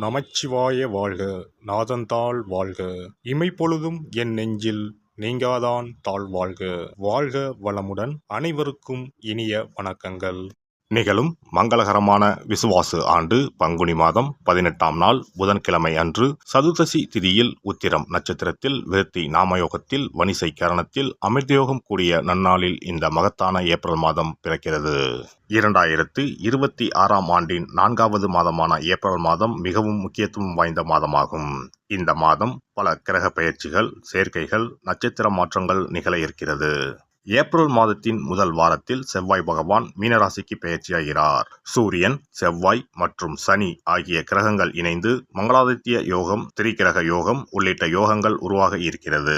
நமச்சிவாய வாழ்க. நாதன்தாள் வாழ்க. இமைப்பொழுதும் என் நெஞ்சில் நீங்காதான் தாழ்வாழ்க. வாழ்க வளமுடன். அனைவருக்கும் இனிய வணக்கங்கள். நிகழும் மங்களகரமான விசுவாசு ஆண்டு பங்குனி மாதம் 18ஆம் நாள் புதன்கிழமை அன்று சதுர்தசி திதியில் உத்திரம் நட்சத்திரத்தில் விருத்தி நாமயோகத்தில் வணிசை கரணத்தில் அமிர்தயோகம் கூடிய நன்னாளில் இந்த மகத்தான ஏப்ரல் மாதம் பிறக்கிறது. 2026ஆம் ஆண்டின் 4வது மாதமான ஏப்ரல் மாதம் மிகவும் முக்கியத்துவம் வாய்ந்த மாதமாகும். இந்த மாதம் பல கிரக பெயர்ச்சிகள், சேர்க்கைகள், நட்சத்திர மாற்றங்கள் நிகழ இருக்கிறது. ஏப்ரல் மாதத்தின் முதல் வாரத்தில் செவ்வாய் பகவான் மீனராசிக்கு பெயர்ச்சியாகிறார். சூரியன், செவ்வாய் மற்றும் சனி ஆகிய கிரகங்கள் இணைந்து மங்களாதித்ய யோகம், திரிகிரக யோகம் உள்ளிட்ட யோகங்கள் உருவாக இருக்கிறது.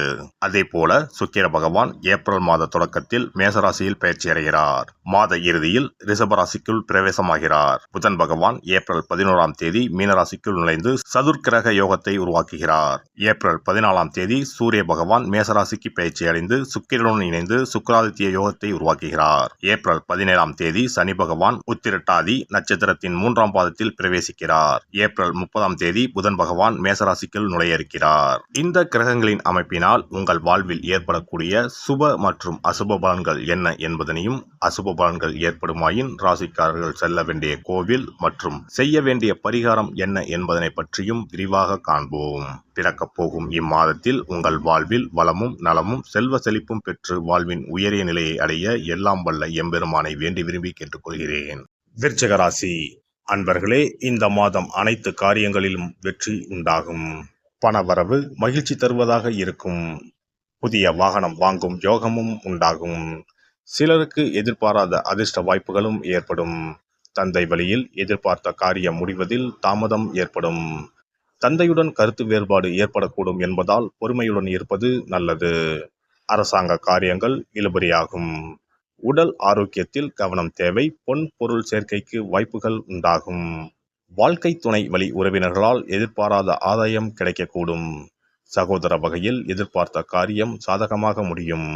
அதே போல சுக்கிர பகவான் ஏப்ரல் மாத தொடக்கத்தில் மேசராசியில் பெயர்ச்சியடைகிறார். மாத இறுதியில் ரிஷபராசிக்குள் பிரவேசமாகிறார். புதன் பகவான் ஏப்ரல் 11ஆம் தேதி மீனராசிக்குள் நுழைந்து சதுர்கிரக யோகத்தை உருவாக்குகிறார். ஏப்ரல் 14ஆம் தேதி சூரிய பகவான் மேசராசிக்கு பெயர்ச்சியடைந்து சுக்கிரனுடன் இணைந்து சுக்கிராதித்ய யோகத்தை உருவாக்குகிறார். ஏப்ரல் 17ஆம் தேதி சனி பகவான் உத்திரட்டாதி நட்சத்திரத்தின் 3ஆம் பாதத்தில் பிரவேசிக்கிறார். ஏப்ரல் 30ஆம் தேதி புதன் பகவான் மேசராசிக்குள் நுழைய இருக்கிறார். இந்த கிரகங்களின் அமைப்பினால் உங்கள் வாழ்வில் ஏற்படக்கூடிய சுப மற்றும் அசுப பலன்கள் என்ன என்பதனையும், அசுப பலன்கள் ஏற்படுமாயின் ராசிக்காரர்கள் செல்ல வேண்டிய கோவில் மற்றும் செய்ய வேண்டிய பரிகாரம் என்ன என்பதனை பற்றியும் விரிவாக காண்போம். பிறக்கப் போகும் இம்மாதத்தில் உங்கள் வாழ்வில் வளமும் நலமும் செல்வ செழிப்பும் பெற்று வாழ்வின் உயரிய நிலையை அடைய எல்லாம் வல்ல எம்பெருமானை வேண்டி விரும்பி கேட்டுக்கொள்கிறேன். விருச்சிக ராசி அன்பர்களே, இந்த மாதம் அனைத்து காரியங்களிலும் வெற்றி உண்டாகும். பணவரவு மகிழ்ச்சி தருவதாக இருக்கும். புதிய வாகனம் வாங்கும் யோகமும் உண்டாகும். சிலருக்கு எதிர்பாராத அதிர்ஷ்ட வாய்ப்புகளும் ஏற்படும். தந்தை வழியில் எதிர்பார்த்த காரியம் முடிவதில் தாமதம் ஏற்படும். தந்தையுடன் கருத்து வேறுபாடு ஏற்படக்கூடும் என்பதால் பொறுமையுடன் இருப்பது நல்லது. அரசாங்க காரியங்கள் இழுபறியாகும். உடல் ஆரோக்கியத்தில் கவனம் தேவை. பொன் பொருள் சேர்க்கைக்கு வாய்ப்புகள் உண்டாகும். வாழ்க்கை துணை வழி உறவினர்களால் எதிர்பாராத ஆதாயம் கிடைக்கக்கூடும். சகோதர வகையில் எதிர்பார்த்த காரியம் சாதகமாக முடியும்.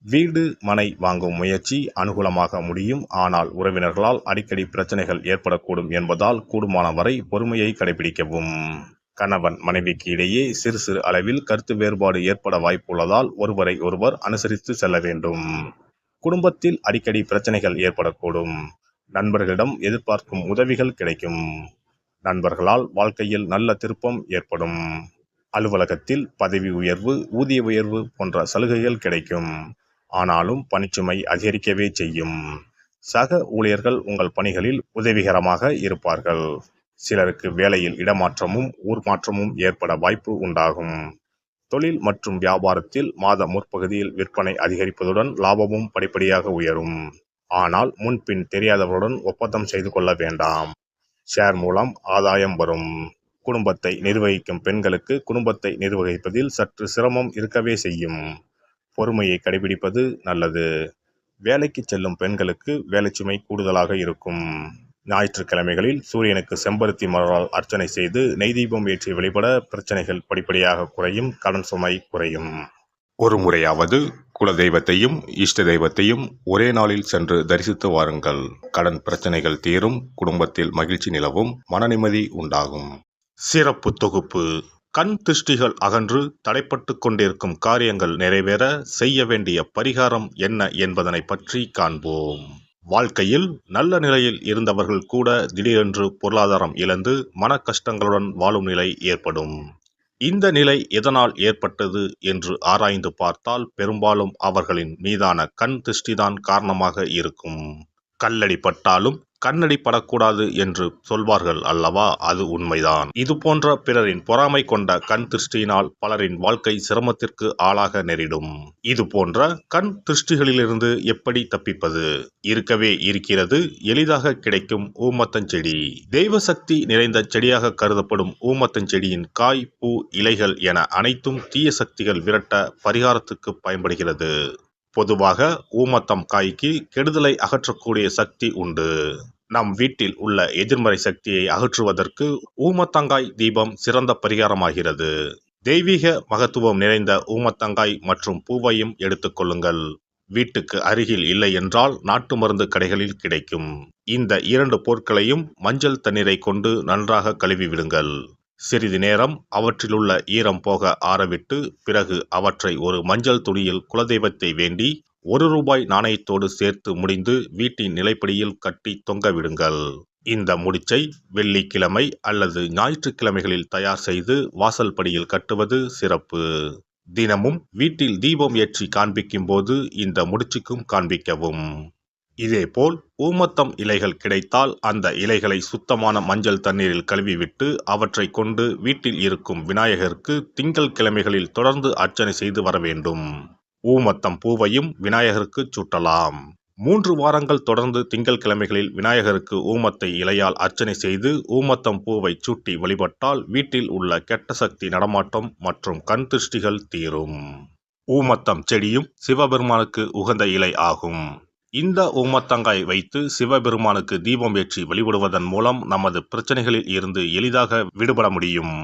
வீடு மனை வாங்கும் முயற்சி அனுகூலமாக முடியும். ஆனால் உறவினர்களால் அடிக்கடி பிரச்சனைகள் ஏற்படக்கூடும் என்பதால் கூடுமான வரை பொறுமையை கடைபிடிக்கவும். கணவன் மனைவிக்கு இடையே சிறு சிறு அளவில் கருத்து வேறுபாடு ஏற்பட வாய்ப்புள்ளதால் ஒருவரை ஒருவர் அனுசரித்து செல்ல வேண்டும். குடும்பத்தில் அடிக்கடி பிரச்சனைகள் ஏற்படக்கூடும். நண்பர்களிடம் எதிர்பார்க்கும் உதவிகள் கிடைக்கும். நண்பர்களால் வாழ்க்கையில் நல்ல திருப்பம் ஏற்படும். அலுவலகத்தில் பதவி உயர்வு, ஊதிய உயர்வு போன்ற சலுகைகள் கிடைக்கும். ஆனாலும் பணிச்சுமை அதிகரிக்கவே செய்யும். சக ஊழியர்கள் உங்கள் பணிகளில் உதவிகரமாக இருப்பார்கள். சிலருக்கு வேலையில் இடமாற்றமும் ஊர் மாற்றமும் ஏற்பட வாய்ப்பு உண்டாகும். தொழில் மற்றும் வியாபாரத்தில் மாத முற்பகுதியில் விற்பனை அதிகரிப்பதுடன் லாபமும் படிப்படியாக உயரும். ஆனால் முன்பின் தெரியாதவருடன் ஒப்பந்தம் செய்து கொள்ள வேண்டாம். ஷேர் மூலம் ஆதாயம் வரும். குடும்பத்தை நிர்வகிக்கும் பெண்களுக்கு குடும்பத்தை நிர்வகிப்பதில் சற்று சிரமம் இருக்கவே செய்யும். பொறுமையை கடைபிடிப்பது நல்லது. வேலைக்கு செல்லும் பெண்களுக்கு வேலைச்சுமை கூடுதலாக இருக்கும். ஞாயிற்றுக்கிழமைகளில் சூரியனுக்கு செம்பருத்தி மலரால் அர்ச்சனை செய்து நெய் தீபம் ஏற்றி வழிபட பிரச்சனைகள் படிப்படியாக குறையும். கடன் சுமை குறையும். ஒரு முறையாவது குலதெய்வத்தையும் இஷ்ட தெய்வத்தையும் ஒரே நாளில் சென்று தரிசித்து வாருங்கள். கடன் பிரச்சனைகள் தீரும். குடும்பத்தில் மகிழ்ச்சி நிலவும். மன நிம்மதி உண்டாகும். சிறப்பு தொகுப்பு. கண் திருஷ்டிகள் அகன்று தடைப்பட்டு கொண்டிருக்கும் காரியங்கள் நிறைவேற செய்ய வேண்டிய பரிகாரம் என்ன என்பதனை பற்றி காண்போம். வாழ்க்கையில் நல்ல நிலையில் இருந்தவர்கள் கூட திடீரென்று பொருளாதாரம் இழந்து மன கஷ்டங்களுடன் வாழும் நிலை ஏற்படும். இந்த நிலை எதனால் ஏற்பட்டது என்று ஆராய்ந்து பார்த்தால் பெரும்பாலும் அவர்களின் மீதான கண் திருஷ்டிதான் காரணமாக இருக்கும். கல்லடி பட்டாலும் கண்ணடி படக்கூடாது என்று சொல்வார்கள் அல்லவா, அது உண்மைதான். இது போன்ற பிறரின் பொறாமை கொண்ட கண் திருஷ்டியினால் பலரின் வாழ்க்கை சிரமத்திற்கு ஆளாக நேரிடும். இது போன்ற கண் திருஷ்டிகளிலிருந்து எப்படி தப்பிப்பது? இருக்கவே இருக்கிறது எளிதாக கிடைக்கும் ஊமத்தஞ்செடி. தெய்வ சக்தி நிறைந்த செடியாக கருதப்படும் ஊமத்தஞ்செடியின் காய், பூ, இலைகள் என அனைத்தும் தீய சக்திகள் விரட்ட பரிகாரத்துக்கு பயன்படுகிறது. பொதுவாக ஊமத்தம் காய்க்கு கெடுதலை அகற்றக்கூடிய சக்தி உண்டு. நம் வீட்டில் உள்ள எதிர்மறை சக்தியை அகற்றுவதற்கு ஊமத்தங்காய் தீபம் சிறந்த பரிகாரமாகிறது. தெய்வீக மகத்துவம் நிறைந்த ஊமத்தங்காய் மற்றும் பூவையும் எடுத்துக்கொள்ளுங்கள். வீட்டுக்கு அருகில் இல்லை என்றால் நாட்டு மருந்து கடைகளில் கிடைக்கும். இந்த 2 பொருட்களையும் மஞ்சள் தண்ணீரை கொண்டு நன்றாக கழுவி விடுங்கள். சிறிது நேரம் அவற்றிலுள்ள ஈரம் போக ஆறவிட்டு பிறகு அவற்றை ஒரு மஞ்சள் துணியில் குலதெய்வத்தை வேண்டி ₹1 நாணயத்தோடு சேர்த்து முடிந்து வீட்டின் நிலைப்படியில் கட்டி தொங்க விடுங்கள். இந்த முடிச்சை வெள்ளிக்கிழமை அல்லது ஞாயிற்றுக்கிழமைகளில் தயார் செய்து வாசல் படியில் கட்டுவது சிறப்பு. தினமும் வீட்டில் தீபம் ஏற்றி காண்பிக்கும் போது இந்த முடிச்சுக்கும் காண்பிக்கவும். இதேபோல் ஊமத்தம் இலைகள் கிடைத்தால் அந்த இலைகளை சுத்தமான மஞ்சள் தண்ணீரில் கழுவிவிட்டு அவற்றை கொண்டு வீட்டில் இருக்கும் விநாயகருக்கு திங்கள் கிழமைகளில் தொடர்ந்து அர்ச்சனை செய்து வர வேண்டும். ஊமத்தம் பூவையும் விநாயகருக்கு சூட்டலாம். 3 வாரங்கள் தொடர்ந்து திங்கள் கிழமைகளில் விநாயகருக்கு ஊமத்தை இலையால் அர்ச்சனை செய்து ஊமத்தம் பூவை சூட்டி வழிபட்டால் வீட்டில் உள்ள கெட்ட சக்தி நடமாட்டம் மற்றும் கண் திருஷ்டிகள் தீரும். ஊமத்தம் செடியும் சிவபெருமானுக்கு உகந்த இலை ஆகும். இந்த ஊமத்தங்காய் வைத்து சிவபெருமானுக்கு தீபம் ஏற்றி வழிபடுவதன் மூலம் நமது பிரச்சனைகளில் இருந்து எளிதாக விடுபட முடியும்.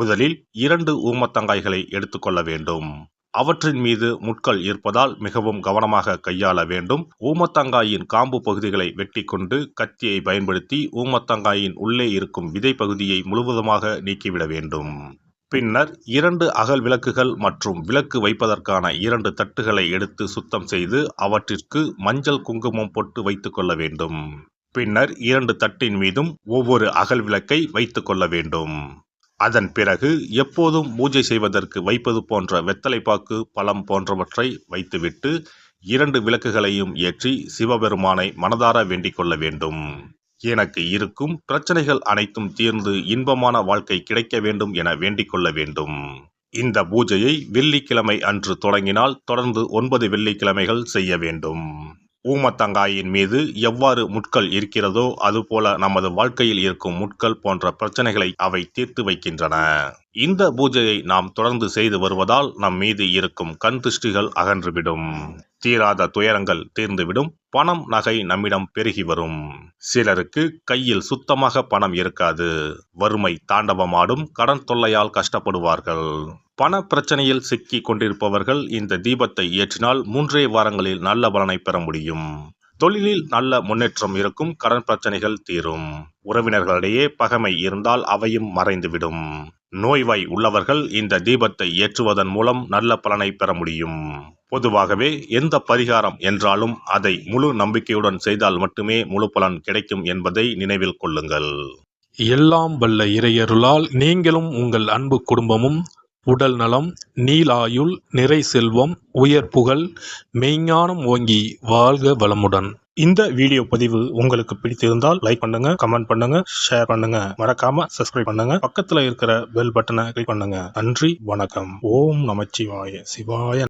முதலில் 2 ஊமத்தங்காய்களை எடுத்துக்கொள்ள வேண்டும். அவற்றின் மீது முட்கள் இருப்பதால் மிகவும் கவனமாக கையாள வேண்டும். ஊமத்தங்காயின் காம்பு பகுதிகளை வெட்டி கொண்டு கத்தியை பயன்படுத்தி ஊமத்தங்காயின் உள்ளே இருக்கும் விதை பகுதியை முழுவதுமாக நீக்கிவிட வேண்டும். பின்னர் 2 அகல் விளக்குகள் மற்றும் விளக்கு வைப்பதற்கான 2 தட்டுகளை எடுத்து சுத்தம் செய்து அவற்றிற்கு மஞ்சள் குங்குமம் போட்டு வைத்துக் கொள்ள வேண்டும். பின்னர் 2 தட்டின் மீதும் ஒவ்வொரு அகல் விளக்கை வைத்துக் கொள்ள வேண்டும். அதன் பிறகு எப்போதும் பூஜை செய்வதற்கு வைப்பது போன்ற வெத்தலைப்பாக்கு, பழம் போன்றவற்றை வைத்துவிட்டு 2 விளக்குகளையும் ஏற்றி சிவபெருமானை மனதார வேண்டிக் கொள்ள வேண்டும். எனக்கு இருக்கும் பிரச்சனைகள் அனைத்தும் தீர்ந்து இன்பமான வாழ்க்கை கிடைக்க வேண்டும் என வேண்டிக் கொள்ள வேண்டும். இந்த பூஜையை வெள்ளிக்கிழமை அன்று தொடங்கினால் தொடர்ந்து 9 வெள்ளிக்கிழமைகள் செய்ய வேண்டும். ஊமத்தங்காயின் மீது எவ்வாறு முட்கள் இருக்கிறதோ அதுபோல நமது வாழ்க்கையில் இருக்கும் முட்கள் போன்ற பிரச்சனைகளை அவை தீர்த்து வைக்கின்றன. இந்த பூஜையை நாம் தொடர்ந்து செய்து வருவதால் நம் மீது இருக்கும் கண் திருஷ்டிகள் அகன்றுவிடும். தீராத துயரங்கள் தீர்ந்துவிடும். பணம் நகை நம்மிடம் பெருகி வரும். சிலருக்கு கையில் சுத்தமாக பணம் இருக்காது. வறுமை தாண்டவமாடும். கடன் தொல்லையால் கஷ்டப்படுவார்கள். பண பிரச்சனையில் சிக்கி கொண்டிருப்பவர்கள் இந்த தீபத்தை ஏற்றினால் 3 வாரங்களில் நல்ல பலனை பெற முடியும். தொழிலில் நல்ல முன்னேற்றம் இருக்கும். கடன் பிரச்சனைகள் தீரும். உறவினர்களிடையே பகைமை இருந்தால் அவையும் மறைந்துவிடும். நோய்வாய் உள்ளவர்கள் இந்த தீபத்தை ஏற்றுவதன் மூலம் நல்ல பலனை பெற முடியும். பொதுவாகவே எந்த பரிகாரம் என்றாலும் அதை முழு நம்பிக்கையுடன் செய்தால் மட்டுமே முழு பலன் கிடைக்கும் என்பதை நினைவில் கொள்ளுங்கள். எல்லாம் வல்ல இறையருளால் நீங்களும் உங்கள் அன்பு குடும்பமும் உடல் நலம், நீலாயுள், நிறை செல்வம், உயர் புகழ், மெய்ஞானம் ஓங்கி வாழ்க வளமுடன். இந்த வீடியோ பதிவு உங்களுக்கு பிடித்திருந்தால் லைக் பண்ணுங்க, கமெண்ட் பண்ணுங்க, ஷேர் பண்ணுங்க. மறக்காம சப்ஸ்கிரைப் பண்ணுங்க. பக்கத்துல இருக்கிற பெல் பட்டனை கிளிக் பண்ணுங்க. நன்றி, வணக்கம். ஓம் நமச்சிவாய. சிவாய